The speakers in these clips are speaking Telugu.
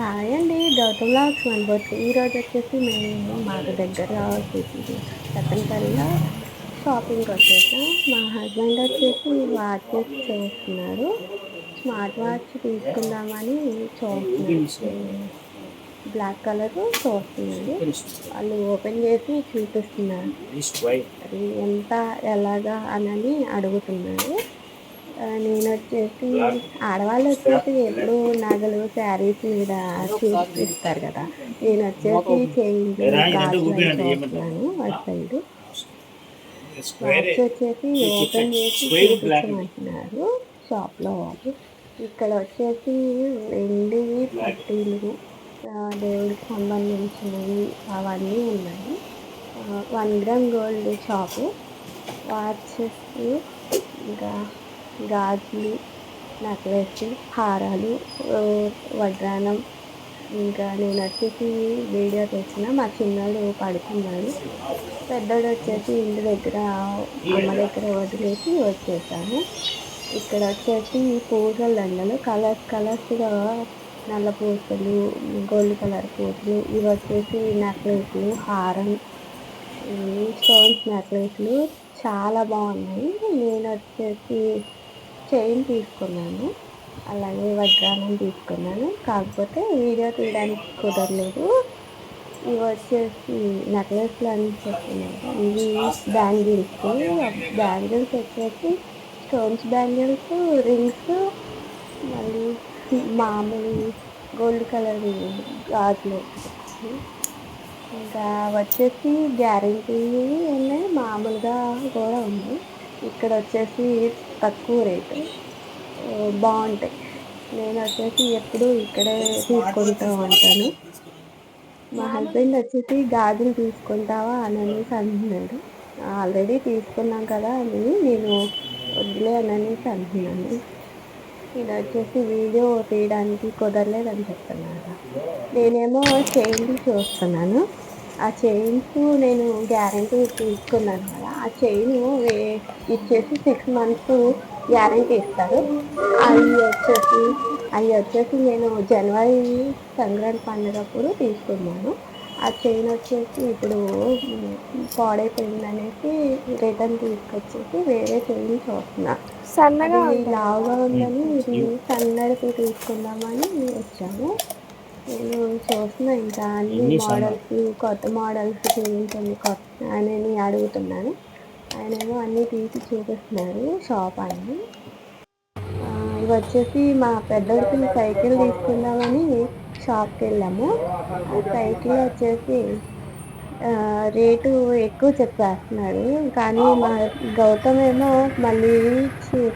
హాయ్ అండి. గౌతమ్ వ్లాగ్స్ మనబోటి. ఈరోజు వచ్చేసి మేము మాకు దగ్గర సత్తెనపల్లిలో షాపింగ్కి వచ్చేసాం. మా హస్బెండ్ వచ్చేసి వాచెస్ చూస్తున్నాడు. స్మార్ట్ వాచ్ తీసుకుందామని చూస్తున్నాడు. బ్లాక్ కలర్ చూస్తున్నాడు. వాళ్ళు ఓపెన్ చేసి చూపిస్తున్నారు. అది ఎంత ఎలాగా అని అడుగుతున్నాడు. నేనొచ్చేసి ఆడవాళ్ళు వచ్చేసి ఎప్పుడు నగలు శారీస్ మీద చూపిస్తారు కదా. నేనొచ్చేసి చైన్లు గాజులు అవి చూస్తున్నాను అటు సైడ్. వాచ్ వచ్చేసి ఓపెన్ చేసి చూపించమంటున్నారు షాప్లో వాళ్ళు. ఇక్కడ వచ్చేసి వెండి పట్టీలు, దేవుడికి సంబంధించినవి అవన్నీ ఉన్నాయి. 1 గ్రామ్ గోల్డ్ షాపు. వాచెస్, ఇంకా గాజులు, నెక్లెస్, హారాలు, వడ్డానం. ఇంకా నేను వచ్చేసి వీడియో తెచ్చిన మా చిన్నోడు పడుకున్నాడు. పెద్దోడు వచ్చేసి ఇంటి దగ్గర అమ్మ దగ్గర వదిలేసి వచ్చేసాను. ఇక్కడ వచ్చేసి పూసల దండలు కలర్స్గా, నల్ల పూసలు, గోల్డ్ కలర్ పూసలు, ఇవి వచ్చేసి నెక్లెస్లు, హారం, స్టోన్స్ నెక్లెస్లు చాలా బాగున్నాయి. నేను వచ్చేసి చైన్ తీసుకున్నాను, అలాగే వడ్డానం తీసుకున్నాను. కాకపోతే వీడియో తీయడానికి కుదరలేదు. ఇవి వచ్చేసి నెక్లెస్లు అని చెప్తున్నాను. ఇవి బ్యాంగిల్స్ వచ్చేసి స్టోన్స్ బ్యాంగిల్స్, రింగ్స్, మళ్ళీ మామూలు గోల్డ్ కలర్ గాజులు. ఇంకా వచ్చేసి గ్యారెంటీ ఉన్నాయి, మామూలుగా కూడా ఉంది. ఇక్కడ వచ్చేసి తక్కువ రేటు, బాగుంటాయి. నేను వచ్చేసి ఎప్పుడు ఇక్కడే తీసుకుంటూ ఉంటాను. మా హస్బెండ్ వచ్చేసి గాజులు తీసుకుంటావా అని అనేసి అంటున్నాడు. ఆల్రెడీ తీసుకున్నాం కదా అని నేను వద్దులే అని అనేసి అంటున్నాను. ఇది వచ్చేసి వీడియో తీయడానికి కుదరలేదని చెప్తున్నాను. నేనేమో చైన్లు చూస్తున్నాను. ఆ చైన్స్ నేను గ్యారంటీ తీసుకున్నాను కదా. ఆ చైన్ ఇచ్చేసి 6 months గ్యారంటీ ఇస్తారు. అవి వచ్చేసి నేను జనవరి సంక్రాంతి పండుగప్పుడు తీసుకున్నాను. ఆ చైన్ వచ్చేసి ఇప్పుడు పాడైపోయింది అనేసి రిటర్న్ తీసుకొచ్చేసి వేరే చైన్ చూస్తున్నా. సన్నగా లావుగా ఉందని ఇది సన్నడికి తీసుకుందామని వచ్చాము. నేను చూస్తున్నా, ఇంకా అన్ని మోడల్స్, కొత్త మోడల్స్ చూపించండి కొత్త అని అడుగుతున్నాను. ఆయనేమో అన్నీ తీసి చూపిస్తున్నారు షాప్ ఆయన. ఇవి వచ్చేసి మా పెద్దోడికి సైకిల్ తీసుకుందామని షాప్కి వెళ్ళాము. ఆ సైకిల్ వచ్చేసి రేటు ఎక్కువ చెప్పేస్తున్నాడు. కానీ మా గౌతమ్ ఏమో మళ్ళీ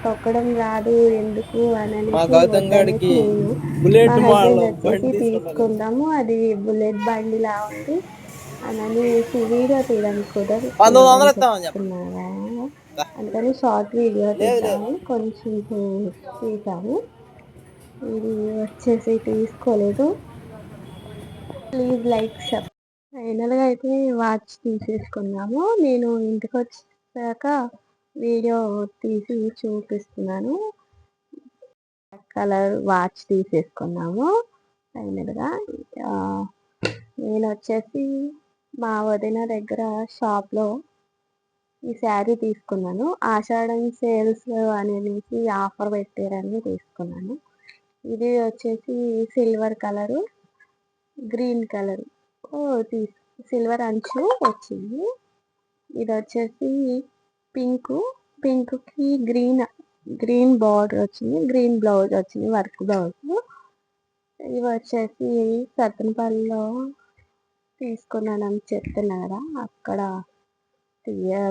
తొక్కడం రాదు ఎందుకు అని అనేసి నేను, మా హస్బెండ్ వచ్చేసి తీసుకుందాము, అది బుల్లెట్ బండి లా ఉంది అని అనేసి వీడియో తీయడానికి చెప్తున్నారా. అందుకని షార్ట్ వీడియో తీద్దామని కొంచెం తీసాము. ఇది వచ్చేసి తీసుకోలేదు. ప్లీజ్ లైక్ ఫైనల్గా అయితే వాచ్ తీసేసుకున్నాము. నేను ఇంటికి వచ్చాక వీడియో తీసి చూపిస్తున్నాను. కలర్ వాచ్ తీసేసుకున్నాము ఫైనల్గా. నేను వచ్చేసి మా వదిన దగ్గర షాప్లో ఈ శారీ తీసుకున్నాను. ఆషాఢం సేల్స్ అనేసి ఆఫర్ పెట్టారని తీసుకున్నాను. ఇది వచ్చేసి silver colour, green colour silver అంచు వచ్చింది. ఇది వచ్చేసి పింక్కి గ్రీన్ బార్డర్ వచ్చింది, గ్రీన్ బ్లౌజ్ వచ్చింది, వర్క్ బ్లౌజ్. ఇవి వచ్చేసి సత్తెనపల్లిలో తీసుకున్నానని చెప్తున్నారా. అక్కడ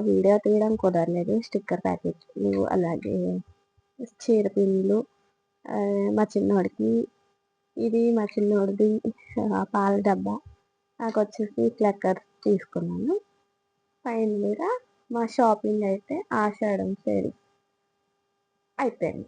వీడియో తీయడం కుదరలేదు. స్టిక్కర్ ప్యాకెట్లు, అలాగే చీరపిన్లు మా చిన్నోడికి, ఇది మా చిన్నోడిది పాల డబ్బా. నాకు వచ్చేసి ఫ్లక్కర్స్ తీసుకున్నాను. ఫైనల్గా మా షాపింగ్ అయితే ఆషాఢం సేల్ అయిపోయింది.